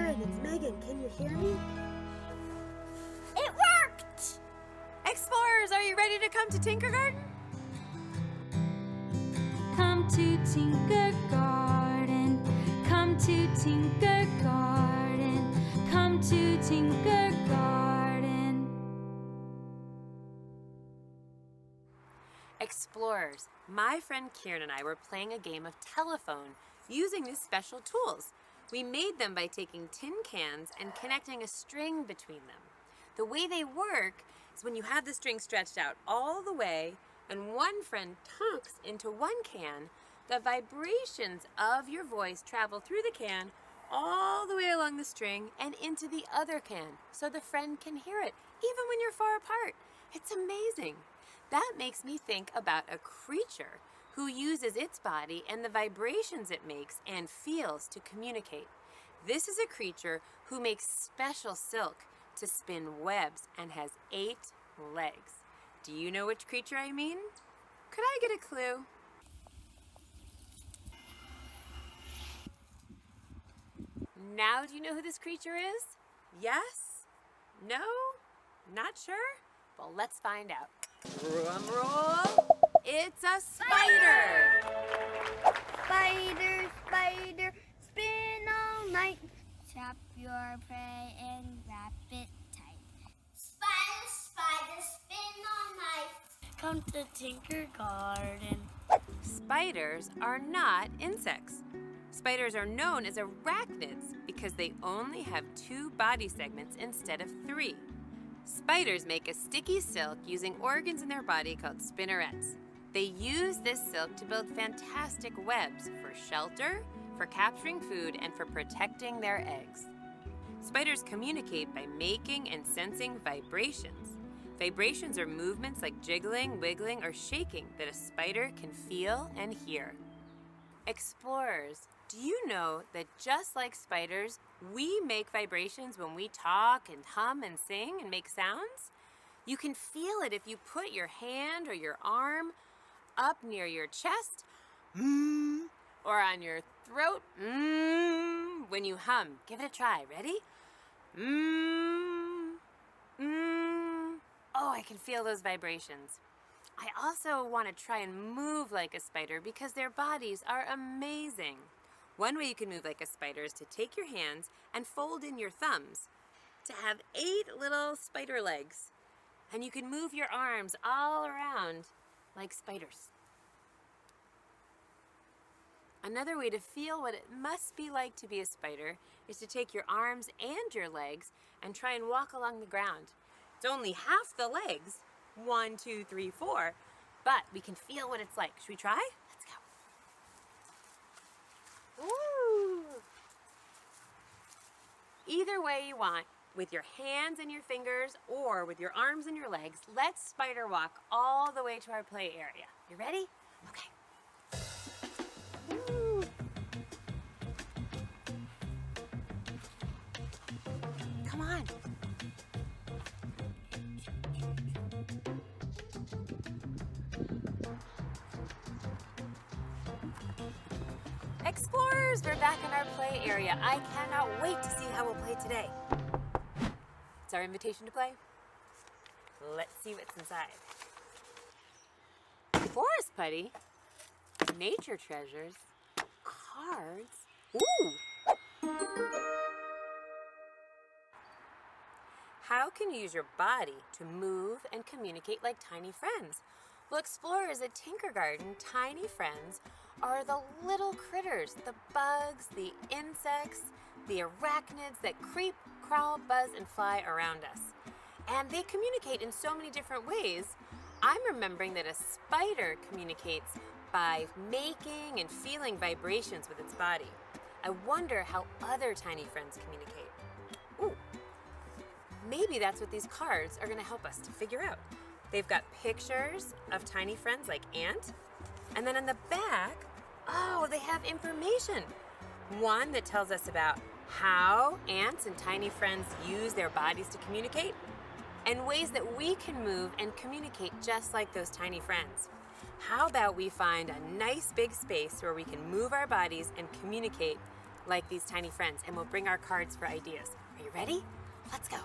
Karen, it's Megan. Can you hear me? It worked! Explorers, are you ready to come to Tinkergarten? Come to Tinkergarten. Come to Tinkergarten. Come to Tinkergarten. Explorers, my friend Kieran and I were playing a game of telephone using these special tools. We made them by taking tin cans and connecting a string between them. The way they work is when you have the string stretched out all the way and one friend talks into one can, the vibrations of your voice travel through the can all the way along the string and into the other can so the friend can hear it even when you're far apart. It's amazing. That makes me think about a creature who uses its body and the vibrations it makes and feels to communicate. This is a creature who makes special silk to spin webs and has 8 legs. Do you know which creature I mean? Could I get a clue? Now do you know who this creature is? Yes? No? Not sure? Well, let's find out. Drum roll. It's a spider! Spider, spider, spin all night. Trap your prey and wrap it tight. Spider, spider, spin all night. Come to Tinkergarten. Spiders are not insects. Spiders are known as arachnids because they only have 2 body segments instead of 3. Spiders make a sticky silk using organs in their body called spinnerets. They use this silk to build fantastic webs for shelter, for capturing food, and for protecting their eggs. Spiders communicate by making and sensing vibrations. Vibrations are movements like jiggling, wiggling, or shaking that a spider can feel and hear. Explorers, do you know that just like spiders, we make vibrations when we talk and hum and sing and make sounds? You can feel it if you put your hand or your arm up near your chest, or on your throat, when you hum. Give it a try. Ready? Oh, I can feel those vibrations. I also want to try and move like a spider because their bodies are amazing. One way you can move like a spider is to take your hands and fold in your thumbs to have 8 little spider legs. And you can move your arms all around like spiders. Another way to feel what it must be like to be a spider is to take your arms and your legs and try and walk along the ground. It's only half the legs, 1, 2, 3, 4, but we can feel what it's like. Should we try? Let's go. Ooh. Either way you want, with your hands and your fingers or with your arms and your legs, let's spider walk all the way to our play area. You ready? Okay. Ooh. Come on. Explorers, we're back in our play area. I cannot wait to see how we'll play today. It's our invitation to play. Let's see what's inside. Forest putty, nature treasures, cards. Ooh! How can you use your body to move and communicate like tiny friends? Well, explorers at Tinkergarten, tiny friends are the little critters, the bugs, the insects, the arachnids that creep, crawl, buzz, and fly around us. And they communicate in so many different ways. I'm remembering that a spider communicates by making and feeling vibrations with its body. I wonder how other tiny friends communicate. Ooh, maybe that's what these cards are going to help us to figure out. They've got pictures of tiny friends like ant, and then on the back, oh, they have information. One that tells us about how ants and tiny friends use their bodies to communicate, and ways that we can move and communicate just like those tiny friends. How about we find a nice big space where we can move our bodies and communicate like these tiny friends, and we'll bring our cards for ideas. Are you ready? Let's go.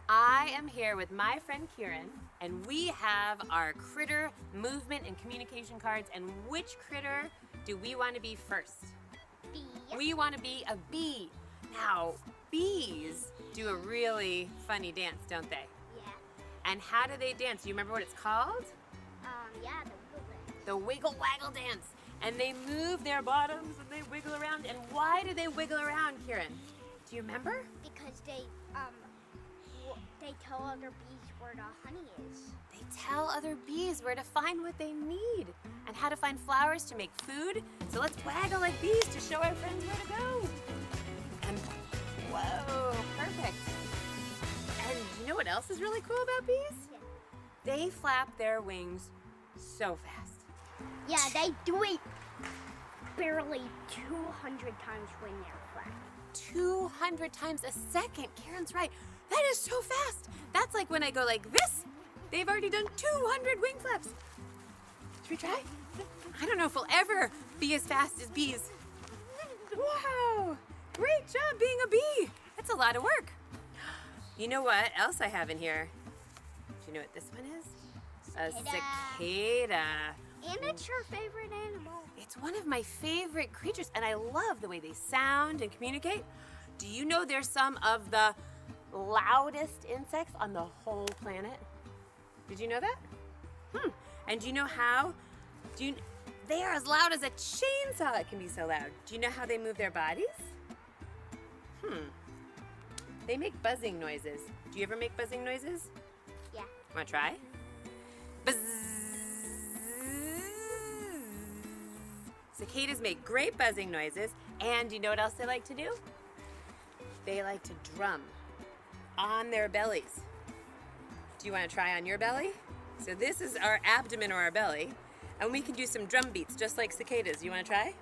I am here with my friend Kieran, and we have our critter movement and communication cards. And which critter do we want to be first? Bee. We want to be a bee. Now, bees do a really funny dance, don't they? Yeah. And how do they dance? Do you remember what it's called? Yeah, the wiggle. The wiggle waggle dance. And they move their bottoms and they wiggle around. And why do they wiggle around, Kieran? Do you remember? Because they tell other bees where the honey is. They tell other bees where to find what they need and how to find flowers to make food. So let's waggle like bees to show our friends where to go. And whoa, perfect. And you know what else is really cool about bees? Yeah. They flap their wings so fast. Yeah, they do it barely 200 times when they're flat. 200 times a second. Kieran's right. That is so fast. That's like when I go like this. They've already done 200 wing flaps. Should we try? I don't know if we'll ever be as fast as bees. Wow. Great job being a bee. That's a lot of work. You know what else I have in here? Do you know what this one is? A cicada. And it's your favorite animal. It's one of my favorite creatures, and I love the way they sound and communicate. Do you know they're some of the loudest insects on the whole planet? Did you know that? And do you know how? They are as loud as a chainsaw. It can be so loud. Do you know how they move their bodies? They make buzzing noises. Do you ever make buzzing noises? Yeah. Want to try? Buzz. Cicadas make great buzzing noises, and you know what else they like to do? They like to drum on their bellies. Do you want to try on your belly? So this is our abdomen or our belly, and we can do some drum beats just like cicadas. You want to try?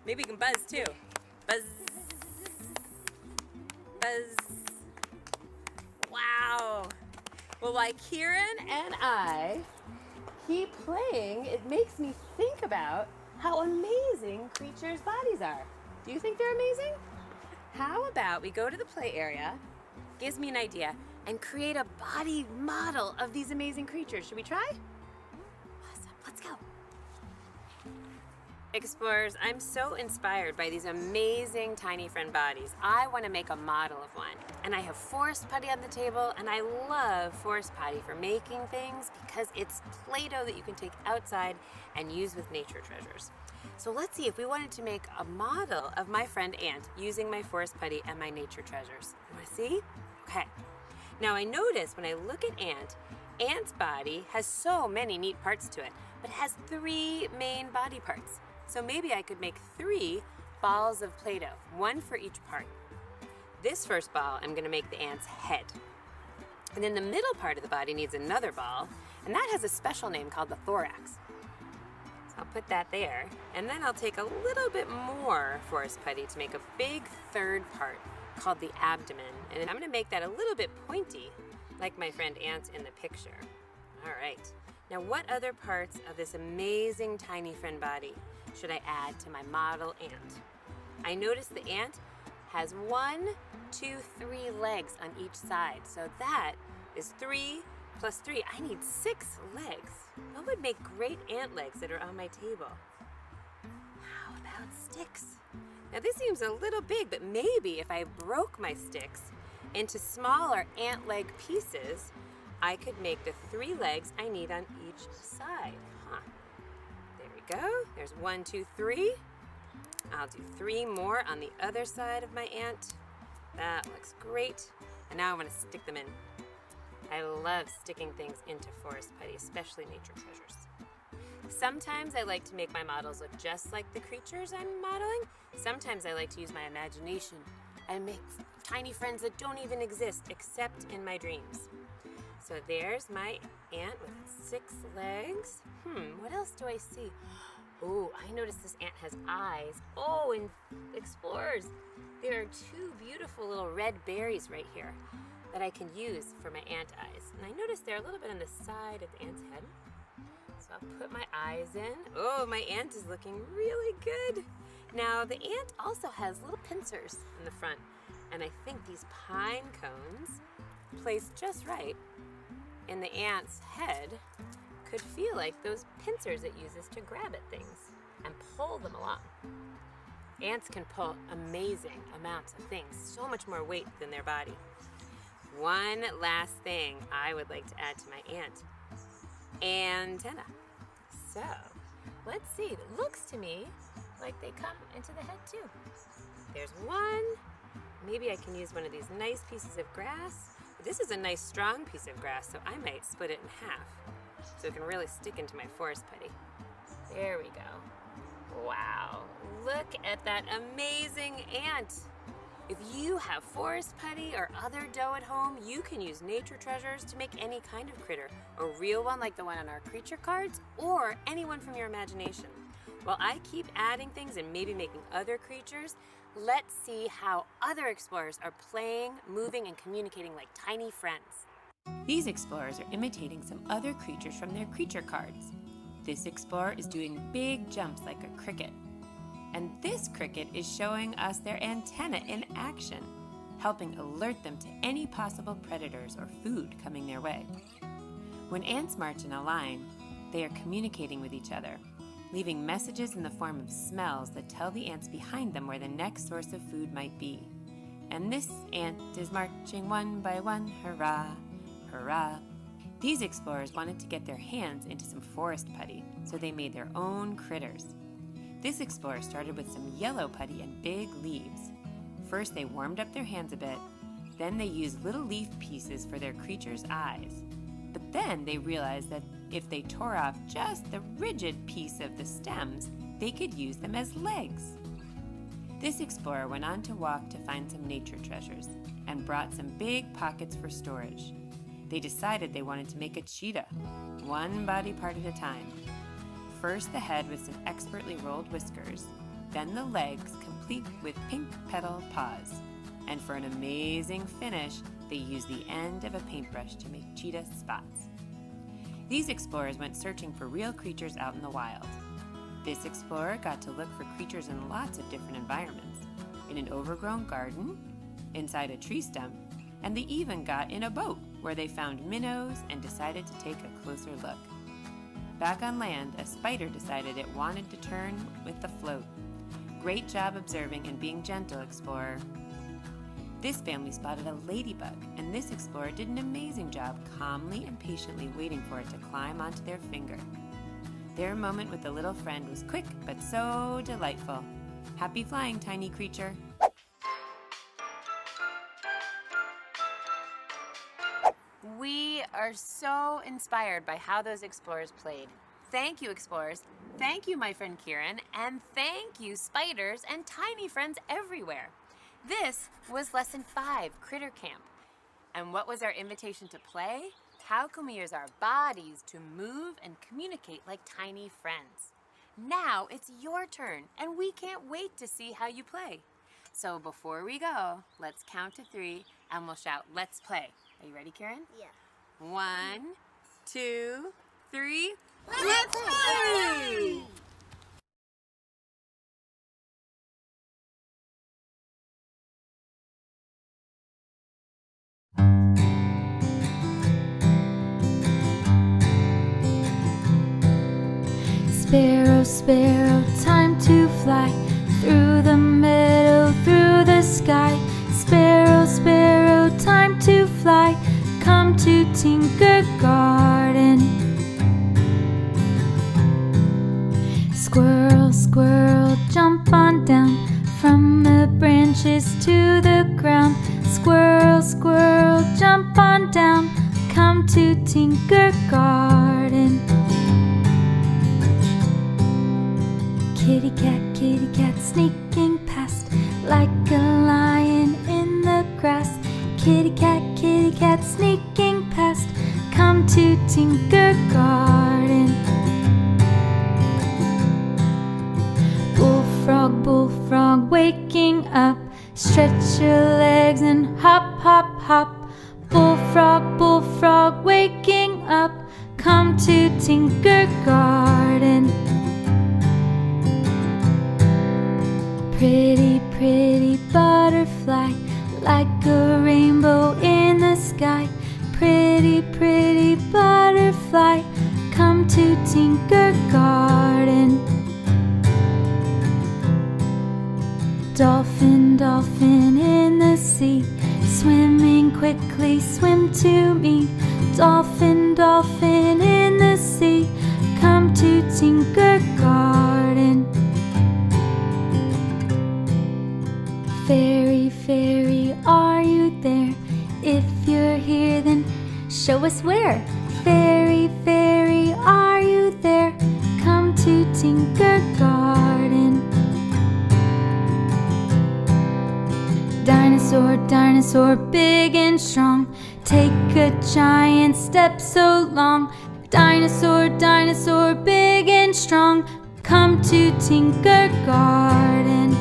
Maybe we can buzz too. Buzz. Buzz. Wow. Well, while Kieran and I keep playing, it makes me think about how amazing creatures' bodies are. Do you think they're amazing? How about we go to the play area, gives me an idea, and create a body model of these amazing creatures. Should we try? Awesome. Let's go. Explorers, I'm so inspired by these amazing tiny friend bodies. I want to make a model of one. And I have Forest Putty on the table, and I love Forest Putty for making things because it's Play-Doh that you can take outside and use with nature treasures. So let's see if we wanted to make a model of my friend Ant using my Forest Putty and my nature treasures. You want to see? Okay. Now I notice when I look at Ant's body has so many neat parts to it, but it has 3 main body parts. So maybe I could make 3 balls of Play-Doh, 1 for each part. This first ball, I'm going to make the ant's head. And then the middle part of the body needs another ball, and that has a special name called the thorax. So I'll put that there, and then I'll take a little bit more Forest Putty to make a big third part called the abdomen. And then I'm going to make that a little bit pointy, like my friend Ant in the picture. All right. Now, what other parts of this amazing tiny friend body should I add to my model ant? I noticed the ant has 1, 2, 3 legs on each side. So that is 3 plus 3. I need 6 legs. What would make great ant legs that are on my table? How about sticks? Now this seems a little big, but maybe if I broke my sticks into smaller ant leg pieces, I could make the 3 legs I need on each side. There we go. There's 1, 2, 3. I'll do 3 more on the other side of my ant. That looks great. And now I'm going to stick them in. I love sticking things into Forest Putty, especially nature treasures. Sometimes I like to make my models look just like the creatures I'm modeling. Sometimes I like to use my imagination and make tiny friends that don't even exist except in my dreams. So there's my ant with its 6 legs. What else do I see? Oh, I noticed this ant has eyes. Oh, and explorers, there are 2 beautiful little red berries right here that I can use for my ant eyes. And I noticed they're a little bit on the side of the ant's head. So I'll put my eyes in. Oh, my ant is looking really good. Now, the ant also has little pincers in the front, and I think these pine cones, placed just right in the ant's head, could feel like those pincers it uses to grab at things and pull them along. Ants can pull amazing amounts of things, so much more weight than their body. One last thing I would like to add to my ant: antenna. So, let's see. It looks to me like they come into the head too. There's one. Maybe I can use one of these nice pieces of grass. This is a nice strong piece of grass, so I might split it in half so it can really stick into my forest putty. There we go. Wow, look at that amazing ant. If you have forest putty or other dough at home, you can use nature treasures to make any kind of critter, a real one like the one on our creature cards, or anyone from your imagination. While I keep adding things and maybe making other creatures, let's see how other explorers are playing, moving, and communicating like tiny friends. These explorers are imitating some other creatures from their creature cards. This explorer is doing big jumps like a cricket. And this cricket is showing us their antenna in action, helping alert them to any possible predators or food coming their way. When ants march in a line, they are communicating with each other, leaving messages in the form of smells that tell the ants behind them where the next source of food might be. And this ant is marching one by one, hurrah, hurrah. These explorers wanted to get their hands into some forest putty, so they made their own critters. This explorer started with some yellow putty and big leaves. First, they warmed up their hands a bit, then they used little leaf pieces for their creature's eyes. But then they realized that if they tore off just the rigid piece of the stems, they could use them as legs. This explorer went on to walk to find some nature treasures and brought some big pockets for storage. They decided they wanted to make a cheetah, one body part at a time. First the head with some expertly rolled whiskers, then the legs complete with pink petal paws. And for an amazing finish, they used the end of a paintbrush to make cheetah spots. These explorers went searching for real creatures out in the wild. This explorer got to look for creatures in lots of different environments, in an overgrown garden, inside a tree stump, and they even got in a boat where they found minnows and decided to take a closer look. Back on land, a spider decided it wanted to turn with the float. Great job observing and being gentle, explorer. This family spotted a ladybug, and this explorer did an amazing job calmly and patiently waiting for it to climb onto their finger. Their moment with the little friend was quick but so delightful. Happy flying, tiny creature. We are so inspired by how those explorers played. Thank you, explorers. Thank you, my friend Kieran. And thank you, spiders and tiny friends everywhere. This was Lesson 5, Critter Camp. And what was our invitation to play? How can we use our bodies to move and communicate like tiny friends? Now it's your turn, and we can't wait to see how you play. So before we go, let's count to 3, and we'll shout, "Let's play." Are you ready, Karen? Yeah. 1, 2, 3. Let's play! Sparrow, sparrow, time to fly through the meadow, through the sky. Sparrow, sparrow, time to fly. Come to Tinker Garden. Squirrel, squirrel, jump on down from the branches to the ground. Squirrel, squirrel, jump on down. Come to Tinker Garden. Kitty cat, sneaking past like a lion in the grass. Kitty cat, sneaking past. Come to Tinker Garden. Bullfrog, bullfrog, waking up. Stretch your legs and hop, hop, hop. Bullfrog, bullfrog, waking up. come to Tinker Garden. Pretty, pretty butterfly, like a rainbow in the sky. Pretty, pretty butterfly, come to Tinker Garden. Dolphin, dolphin in the sea, swimming quickly, swim to me. Dolphin, dolphin in the sea, come to Tinker Garden. Fairy, fairy, are you there? If you're here, then show us where. Fairy, fairy, are you there? Come to Tinker Garden. Dinosaur, dinosaur, big and strong, take a giant step so long. Dinosaur, dinosaur, big and strong, come to Tinker Garden.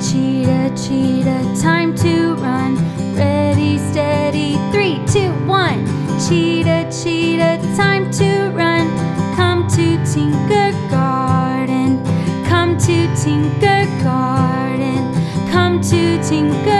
Cheetah, cheetah, time to run. Ready, steady, 3, 2, 1. Cheetah, cheetah, time to run. Come to Tinker Garden. Come to Tinker Garden. Come to Tinker